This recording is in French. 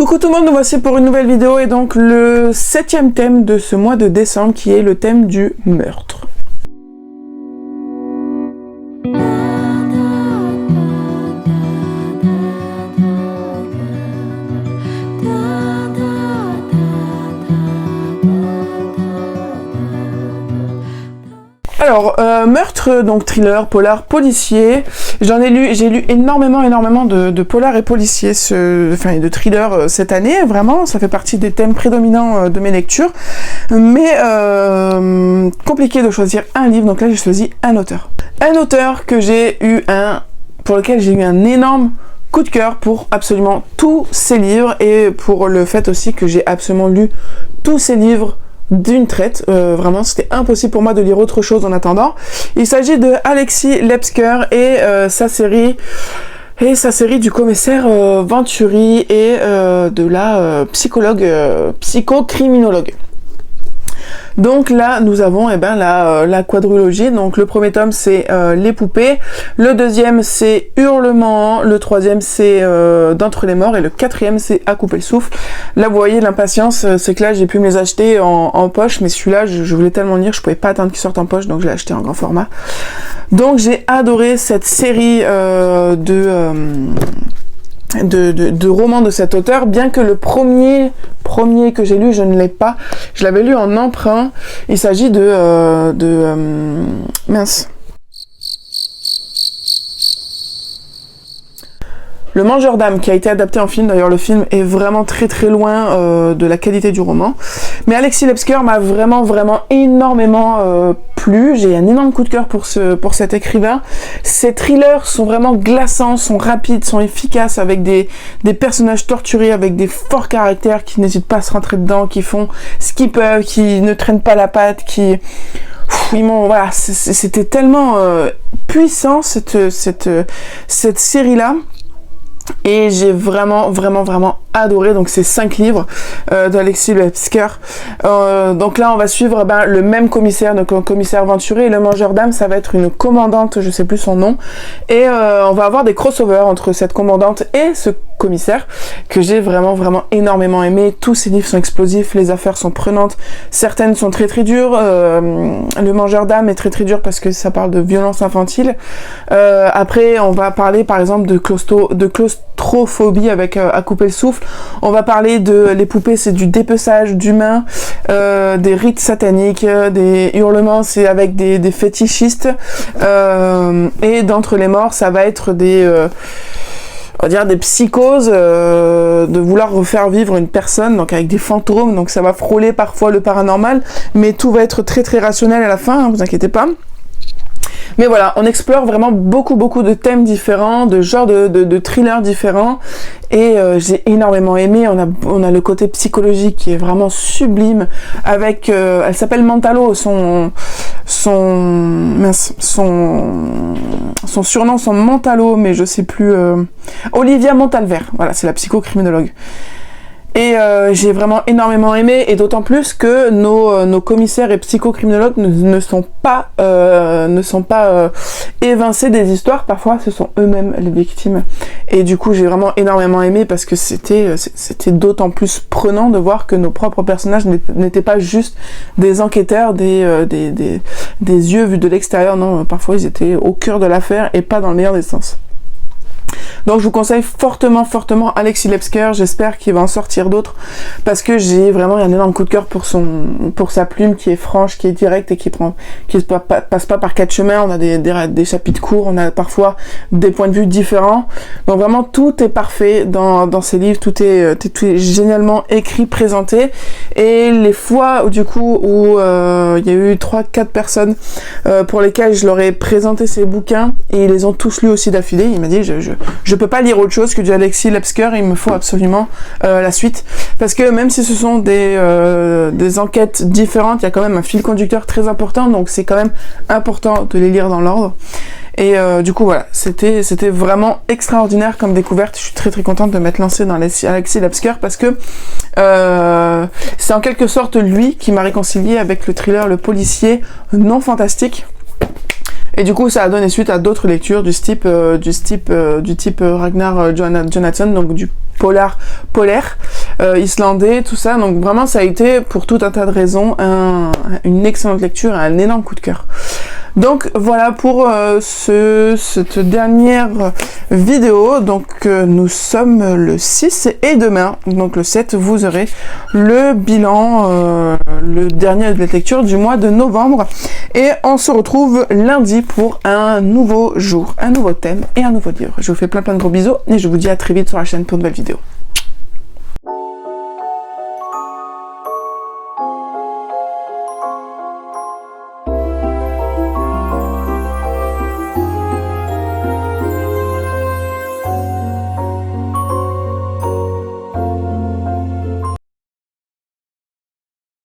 Coucou tout le monde, nous voici pour une nouvelle vidéo et donc le 7e thème de ce mois de décembre qui est le thème du meurtre. Alors, meurtre, donc thriller, polar, policier. J'ai lu énormément de polar et policiers, de thriller cette année, vraiment, ça fait partie des thèmes prédominants de mes lectures. Mais compliqué de choisir un livre, donc là j'ai choisi un auteur. Un auteur pour lequel j'ai eu un énorme coup de cœur pour absolument tous ses livres et pour le fait aussi que j'ai absolument lu tous ses livres d'une traite, vraiment c'était impossible pour moi de lire autre chose en attendant. Il s'agit de Alexis Lepsker et sa série du commissaire Venturi et de la psychocriminologue. Donc là, nous avons la quadrilogie. Donc le premier tome, c'est Les poupées. Le deuxième, c'est Hurlement. Le troisième, c'est D'entre les morts. Et le quatrième, c'est À couper le souffle. Là, vous voyez, l'impatience, c'est que là, j'ai pu me les acheter en poche. Mais celui-là, je voulais tellement lire, je pouvais pas attendre qu'il sorte en poche. Donc je l'ai acheté en grand format. Donc j'ai adoré cette série de romans de cet auteur, bien que le premier que j'ai lu, je ne l'ai pas. Je l'avais lu en emprunt. Il s'agit Le Mangeur d'âme, qui a été adapté en film. D'ailleurs, le film est vraiment très loin de la qualité du roman. Mais Alexis Lepsker m'a vraiment énormément plu. J'ai un énorme coup de cœur pour cet écrivain. Ses thrillers sont vraiment glaçants, sont rapides, sont efficaces, avec des personnages torturés, avec des forts caractères qui n'hésitent pas à se rentrer dedans, qui font ce qu'ils peuvent, qui ne traînent pas la patte, c'était tellement puissant cette série-là. Et j'ai vraiment adoré donc ces 5 livres d'Alexis Lepsker. Donc là on va suivre le même commissaire, donc le commissaire Venturi, et le Mangeur d'âme, ça va être une commandante, je sais plus son nom, et on va avoir des crossovers entre cette commandante et ce commissaire que j'ai vraiment énormément aimé. Tous ces livres sont explosifs, les affaires sont prenantes, certaines sont très dures. Le Mangeur d'âme est très dur parce que ça parle de violence infantile. Après on va parler par exemple de claustrophobie avec À couper le souffle. On va parler de Les poupées, c'est du dépeçage d'humains, des rites sataniques, des hurlements, c'est avec des fétichistes, et D'entre les morts, ça va être des psychoses, de vouloir refaire vivre une personne, donc avec des fantômes, donc ça va frôler parfois le paranormal, mais tout va être très rationnel à la fin, vous inquiétez pas. Mais voilà, on explore vraiment beaucoup de thèmes différents, de genres de thrillers différents, et j'ai énormément aimé. On a le côté psychologique qui est vraiment sublime, avec elle s'appelle Mentalo, son surnom, son Mentalo, mais je sais plus, Olivia Montalver, voilà, c'est la psychocriminologue. Et j'ai vraiment énormément aimé, et d'autant plus que nos commissaires et psychocriminologues ne sont pas évincés des histoires. Parfois ce sont eux-mêmes les victimes, et du coup j'ai vraiment énormément aimé parce que c'était d'autant plus prenant de voir que nos propres personnages n'étaient pas juste des enquêteurs, des yeux vus de l'extérieur. Non, parfois ils étaient au cœur de l'affaire, et pas dans le meilleur des sens. Donc je vous conseille fortement Alexis Lepsker. J'espère qu'il va en sortir d'autres, parce que j'ai vraiment un énorme coup de cœur pour sa plume qui est franche, qui est directe, et qui passe pas par 4 chemins. On a des chapitres courts, on a parfois des points de vue différents. Donc vraiment tout est parfait dans ces livres, tout est génialement écrit, présenté. Et les fois où il y a eu 3-4 personnes pour lesquelles je leur ai présenté ces bouquins, et ils les ont tous lus aussi d'affilée, il m'a dit je peux pas lire autre chose que du Alexis Lepsker, il me faut absolument la suite, parce que même si ce sont des enquêtes différentes, il y a quand même un fil conducteur très important, donc c'est quand même important de les lire dans l'ordre. Et du coup voilà, c'était vraiment extraordinaire comme découverte. Je suis très contente de m'être lancée dans Alexis Lepsker, parce que c'est en quelque sorte lui qui m'a réconciliée avec le thriller, le policier non fantastique. Et du coup, ça a donné suite à d'autres lectures du type Ragnar Jonasson, donc du polar polaire. islandais, tout ça. Donc vraiment, ça a été, pour tout un tas de raisons, une excellente lecture et un énorme coup de cœur. Donc voilà pour cette dernière vidéo. Donc nous sommes le 6 et demain, donc le 7, vous aurez le bilan, le dernier de la lecture du mois de novembre. Et on se retrouve lundi pour un nouveau jour, un nouveau thème et un nouveau livre. Je vous fais plein de gros bisous et je vous dis à très vite sur la chaîne pour de nouvelles vidéos.